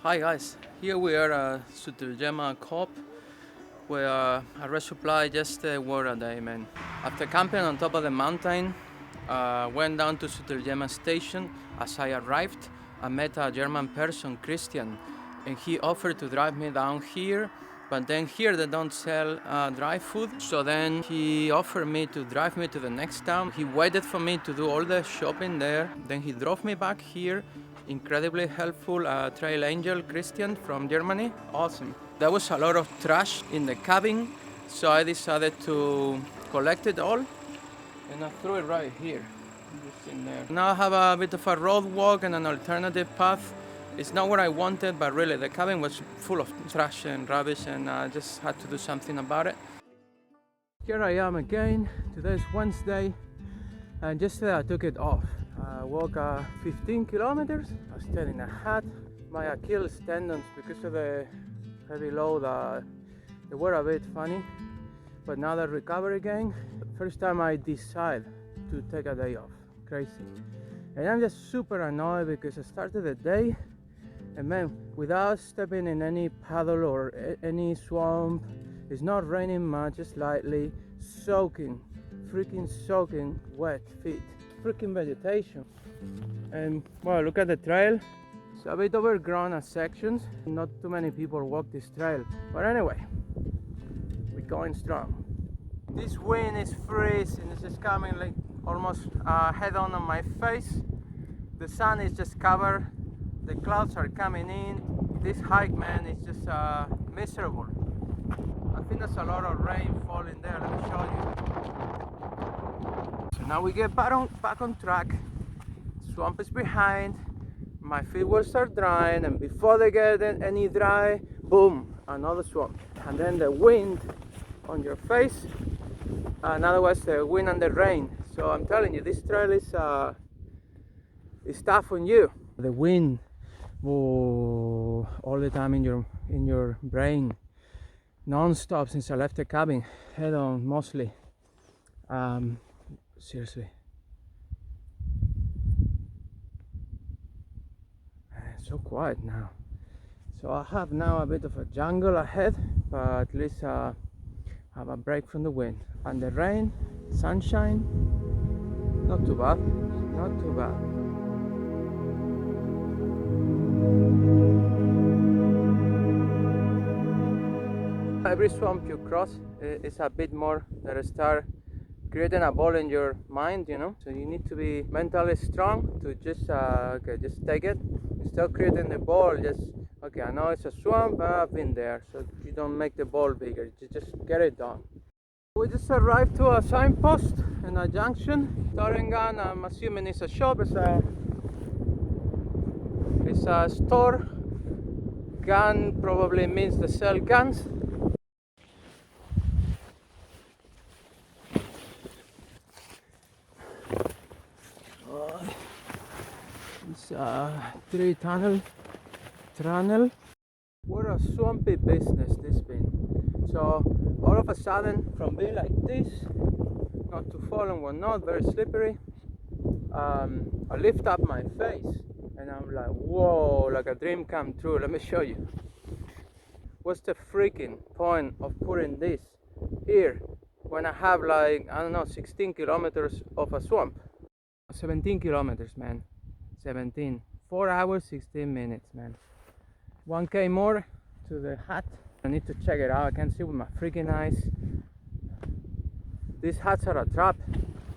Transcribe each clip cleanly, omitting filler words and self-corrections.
Hi guys, here we are at Sutiljema Coop, where I resupply just water a day, man. After camping on top of the mountain, went down to Sutiljema station. As I arrived, I met a German person, Christian, and he offered to drive me down here, but then here they don't sell dry food, so then he offered me to drive me to the next town. He waited for me to do all the shopping there, then he drove me back here. Incredibly helpful trail angel Christian from Germany. Awesome. There was a lot of trash in the cabin, so I decided to collect it all and I threw it right here. Just in there. Now I have a bit of a road walk and an alternative path. It's not what I wanted, but really the cabin was full of trash and rubbish and I just had to do something about it. Here I am again. Today's Wednesday and yesterday I took it off. I walked 15 kilometers. I stayed in a hut. My Achilles tendons, because of the heavy load, they were a bit funny, but now they recover again. First time I decide to take a day off. Crazy. And I'm just super annoyed because I started the day and man, without stepping in any puddle or any swamp, it's not raining much, just lightly, soaking, freaking soaking wet feet. Freaking vegetation. And well, look at the trail. It's a bit overgrown at sections. Not too many people walk this trail, but anyway, we're going strong. This wind is freezing. It's just coming like almost head on my face. The sun is just covered. The clouds are coming in. This hike, man, is just miserable. I think there's a lot of rain falling there. Let me show you. So now we get back on track. Swamp is behind. My feet will start drying, and before they get any dry, boom, another swamp. And then the wind on your face, and otherwise the wind and the rain. So I'm telling you, this trail is tough on you. The wind, oh, all the time in your brain, non-stop since I left the cabin, head on mostly. Seriously, it's so quiet now. So I have now a bit of a jungle ahead, but at least I have a break from the wind and the rain, sunshine. Not too bad, not too bad. Every swamp you cross is a bit more that start creating a ball in your mind, you know, so you need to be mentally strong to just just take it instead of creating the ball. Just okay, I know it's a swamp, but I've been there, so you don't make the ball bigger, you just get it done. We just arrived to a signpost in a junction. Gun, I'm assuming it's a shop. It's a store. Gun probably means they sell guns. It's a tree tunnel. What a swampy business this been. So all of a sudden, from being like this, not too fallen, whatnot, very slippery, I lift up my face and I'm like, whoa, like a dream come true. Let me show you. What's the freaking point of putting this here when I have like, I don't know, 16 kilometers of a swamp? 17 kilometers, man. 17. 4 hours, 16 minutes, man. 1K more to the hut. I need to check it out. I can't see with my freaking eyes. These huts are a trap.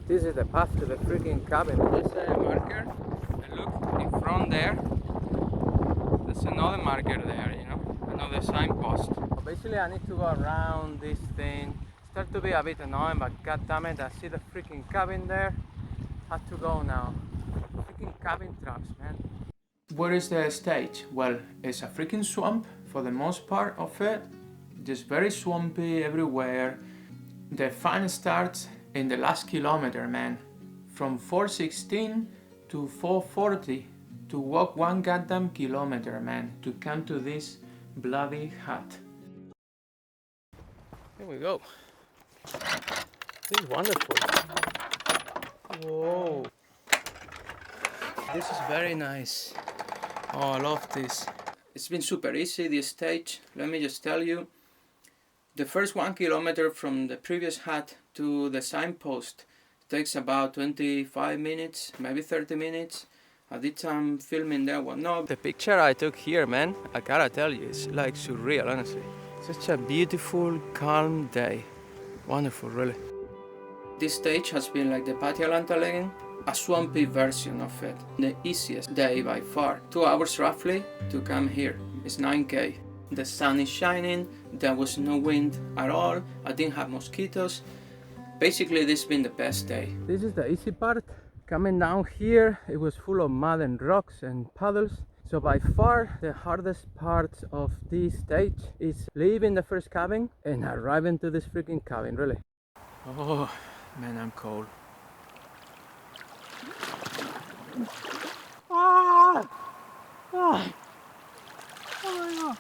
This is the path to the freaking cabin. There's a marker. And look, in front there, there's another marker there, you know, another signpost. So basically, I need to go around this thing. Start to be a bit annoying, but god damn it, I see the freaking cabin there. Have to go now. Freaking cabin traps, man. Where is the stage? Well, it's a freaking swamp for the most part of it. Just very swampy everywhere. The fun starts in the last kilometer, man. From 4:16 to 4:40 to walk 1 goddamn kilometer, man, to come to this bloody hut. Here we go. This is wonderful. Whoa. This is very nice. Oh, I love this. It's been super easy, this stage. Let me just tell you. The first 1 kilometer from the previous hut to the signpost takes about 25 minutes, maybe 30 minutes. I did some filming there, whatnot. The picture I took here, man, I gotta tell you, it's like surreal, honestly. Such a beautiful, calm day. Wonderful, really. This stage has been like the Patjalantalegen, a swampy version of it. The easiest day by far. 2 hours roughly to come here. It's 9K. The sun is shining, there was no wind at all, I didn't have mosquitoes. Basically, this has been the best day. This is the easy part. Coming down here, it was full of mud and rocks and puddles. So by far, the hardest part of this stage is leaving the first cabin and arriving to this freaking cabin, really. Oh, man, I'm cold. Ah! Ah! Oh my God.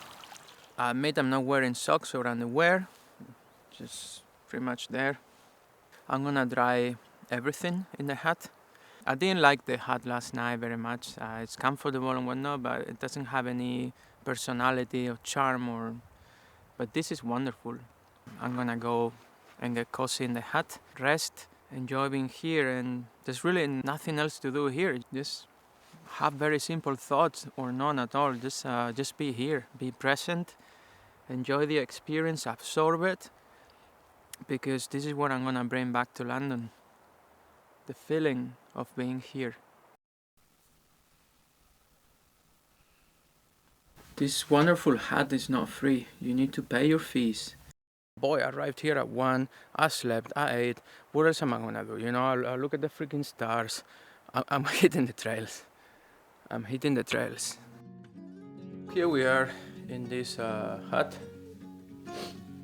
I admit I'm not wearing socks or underwear, just pretty much there. I'm gonna dry everything in the hut. I didn't like the hut last night very much. It's comfortable and whatnot, but it doesn't have any personality or charm. But this is wonderful. I'm gonna go and get cozy in the hut, rest, enjoy being here, and there's really nothing else to do here. Just have very simple thoughts or none at all. Just be here, be present, enjoy the experience, absorb it, because this is what I'm gonna bring back to London. The feeling of being here. This wonderful hut is not free. You need to pay your fees. Boy, I arrived here at 1, I slept, I ate. What else am I gonna do? You know, I'll look at the freaking stars. I'm hitting the trails. I'm hitting the trails. Here we are in this hut.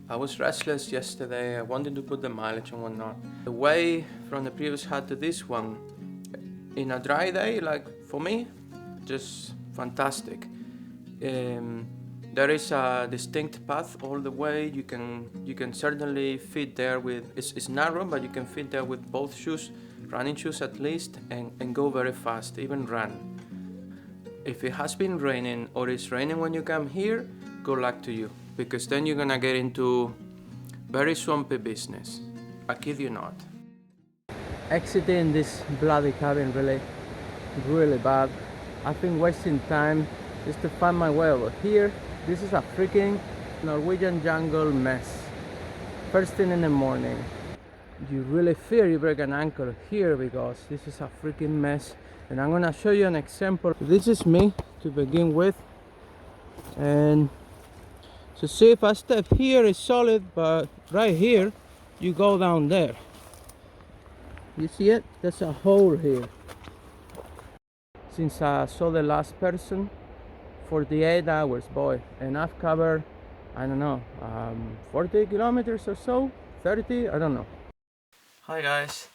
I was restless yesterday. I wanted to put the mileage and whatnot. The way from the previous hut to this one, in a dry day, like for me, just fantastic. There is a distinct path all the way. You can certainly fit there with, it's narrow, but you can fit there with both shoes, running shoes at least, and go very fast, even run. If it has been raining or it's raining when you come here, good luck to you, because then you're gonna get into very swampy business. I kid you not. Exiting this bloody cabin, really bad. I've been wasting time just to find my way over here. This is a freaking Norwegian jungle mess. First thing in the morning. You really fear you break an ankle here because this is a freaking mess. And I'm gonna show you an example. This is me to begin with. And so see, if I step here it's solid, but right here you go down there. You see it? There's a hole here. Since I saw the last person, 48 hours, boy, and I've covered, I don't know, 40 kilometers or so, 30, I don't know. Hi guys.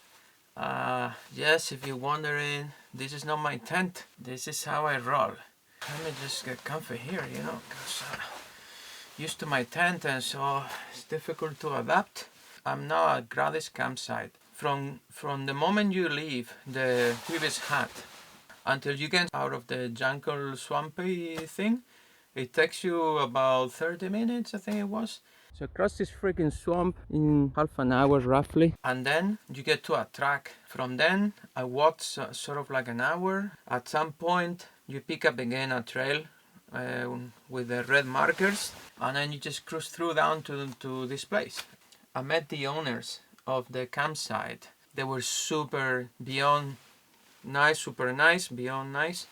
Yes, if you're wondering, this is not my tent. This is how I roll. Let me just get comfy here, you know, because used to my tent and so it's difficult to adapt. I'm now at Graddis campsite. From the moment you leave the previous hut until you get out of the jungle swampy thing, it takes you about 30 minutes, I think it was. So across this freaking swamp in half an hour roughly, and then you get to a track. From then I walked sort of like an hour. At some point you pick up again a trail with the red markers, and then you just cruise through down to this place. I met the owners of the campsite. They were super beyond nice, super nice, beyond nice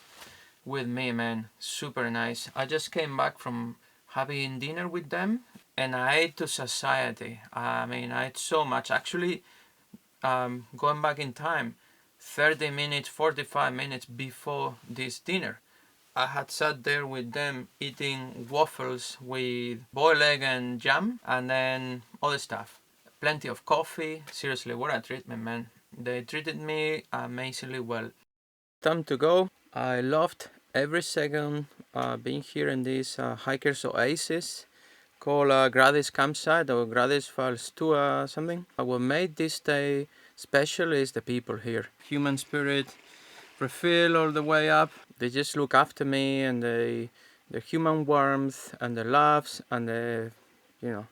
with me, man. Super nice. I just came back from having dinner with them and I ate to society. I mean, I ate so much. Actually, going back in time, 30 minutes, 45 minutes before this dinner, I had sat there with them eating waffles with boiled egg and jam and then other stuff. Plenty of coffee. Seriously, what a treatment, man. They treated me amazingly well. Time to go. I loved every second being here in this hiker's oasis called Graddis campsite or Graddis Fjellstue something. What made this day special is the people here. Human spirit, refill all the way up. They just look after me and they the human warmth and the laughs and the, you know,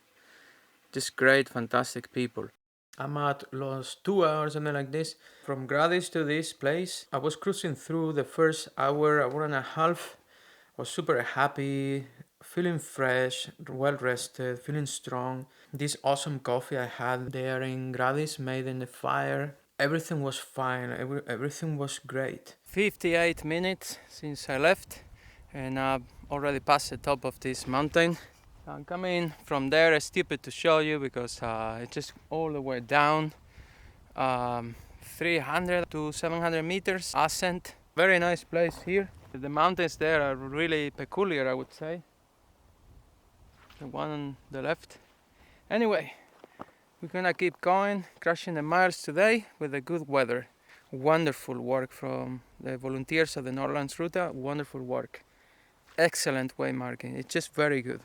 just great, fantastic people. I'm at Lønsstua or something like this. From Graddis to this place, I was cruising through the first hour and a half. I was super happy, feeling fresh, well rested, feeling strong. This awesome coffee I had there in Graddis, made in the fire. Everything was fine, everything was great. 58 minutes since I left, and I've already passed the top of this mountain. I'm coming from there. It's stupid to show you because it's just all the way down, 300 to 700 meters ascent. Very nice place here. The mountains there are really peculiar, I would say. The one on the left. Anyway, we're gonna keep going, crushing the miles today with the good weather. Wonderful work from the volunteers of the Nordlandsruta. Wonderful work. Excellent way marking. It's just very good.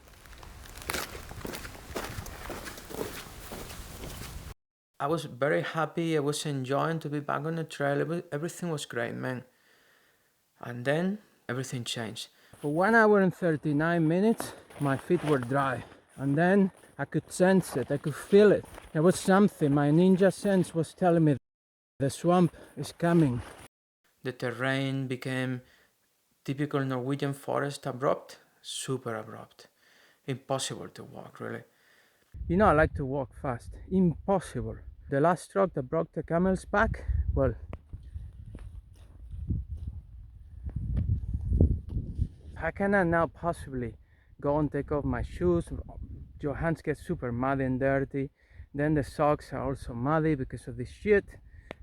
I was very happy. I was enjoying to be back on the trail. Everything was great, man. And then everything changed. For 1 hour and 39 minutes, my feet were dry. And then I could sense it. I could feel it. There was something. My ninja sense was telling me the swamp is coming. The terrain became typical Norwegian forest, abrupt, super abrupt. Impossible to walk, really. You know, I like to walk fast. Impossible. The last rock that broke the camel's back, well, how can I now possibly go and take off my shoes? Your hands get super muddy and dirty. Then the socks are also muddy because of this shit.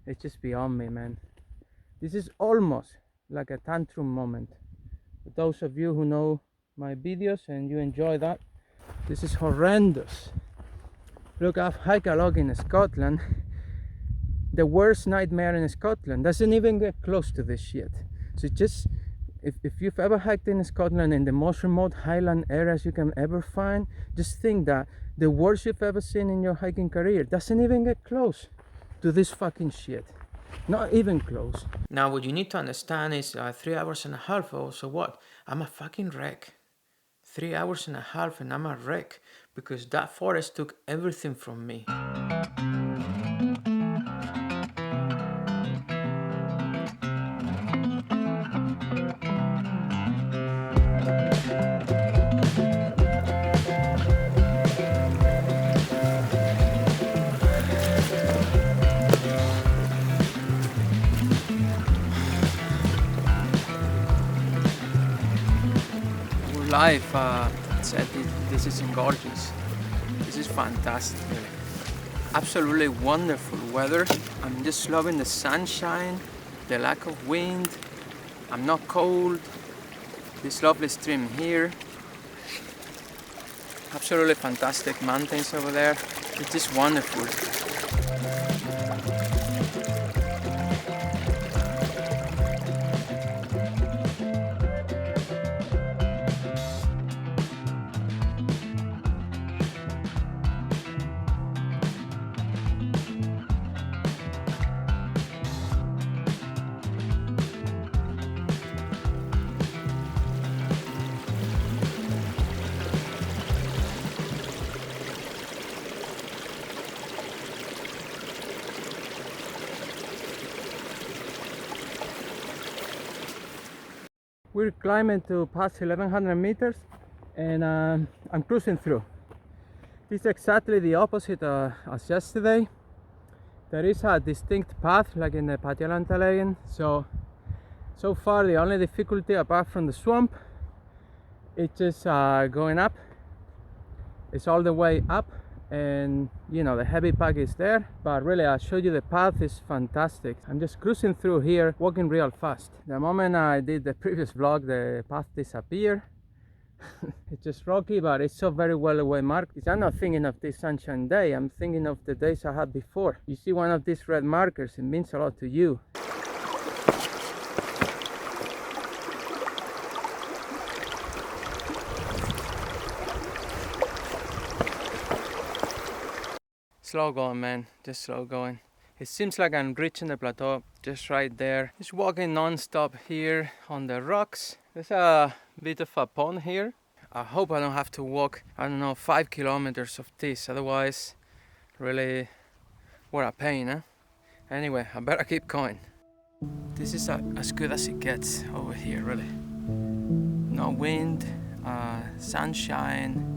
It's just beyond me, man. This is almost like a tantrum moment. For those of you who know my videos and you enjoy that, this is horrendous. Look, I've hiked a lot in Scotland. The worst nightmare in Scotland doesn't even get close to this shit. So just, if you've ever hiked in Scotland in the most remote highland areas you can ever find, just think that the worst you've ever seen in your hiking career doesn't even get close to this fucking shit. Not even close. Now what you need to understand is 3 hours and a half, oh, so what? I'm a fucking wreck. 3 hours and a half and I'm a wreck because that forest took everything from me. Life, said this is gorgeous. This is fantastic, really. Absolutely wonderful weather. I'm just loving the sunshine, the lack of wind. I'm not cold. This lovely stream here. Absolutely fantastic mountains over there. It's just wonderful. We're climbing to past 1100 meters and I'm cruising through. This is exactly the opposite as yesterday. There is a distinct path like in the Patjalantalegen. So far the only difficulty apart from the swamp, it's just going up. It's all the way up and you know the heavy pack is there, but really I'll show you the path is fantastic. I'm just cruising through here, walking real fast. The moment I did the previous vlog, the path disappeared. It's just rocky, but it's so very well away marked. I'm not thinking of this sunshine day, I'm thinking of the days I had before. You see one of these red markers, it means a lot to you. Slow going, man, just slow going. It seems like I'm reaching the plateau just right there. Just walking non-stop here on the rocks. There's a bit of a pond here. I hope I don't have to walk, I don't know, 5 kilometers of this, otherwise really what a pain, huh? Anyway, I better keep going. This is as good as it gets over here, really. No wind, sunshine.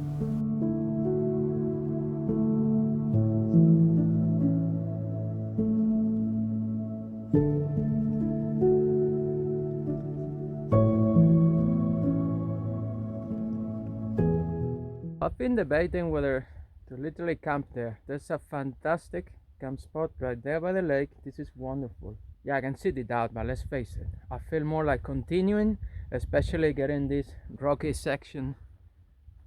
I've been debating whether to literally camp there. There's a fantastic camp spot right there by the lake. This is wonderful. Yeah, I can sit it out, but let's face it, I feel more like continuing, especially getting this rocky section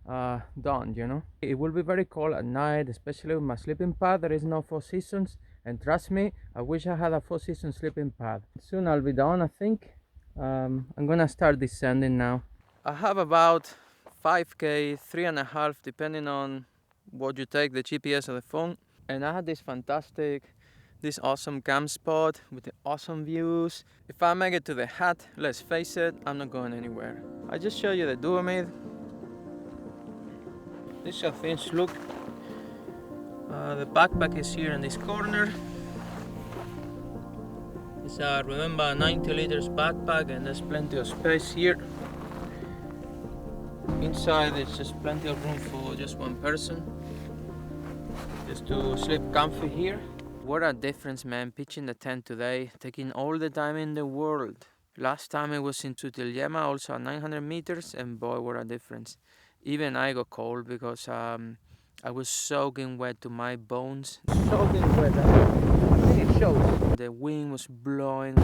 done, you know. It will be very cold at night, especially with my sleeping pad. There is no 4 seasons, and trust me, I wish I had a 4 season sleeping pad. Soon I'll be done, I think. I'm gonna start descending now. I have about 5k, 3.5, depending on what you take, the GPS or the phone. And I had this awesome camp spot with the awesome views. If I make it to the hut, let's face it, I'm not going anywhere. I just show you the duomid. This is how things look. The backpack is here in this corner. It's a, remember, 90 liters backpack, and there's plenty of space here. Inside there's just plenty of room for just one person, just to sleep comfy here. What a difference, man, pitching the tent today, taking all the time in the world. Last time it was in Sutiljema, also at 900 meters, and boy, what a difference. Even I got cold because I was soaking wet to my bones. Soaking wet, I think it shows. The wind was blowing.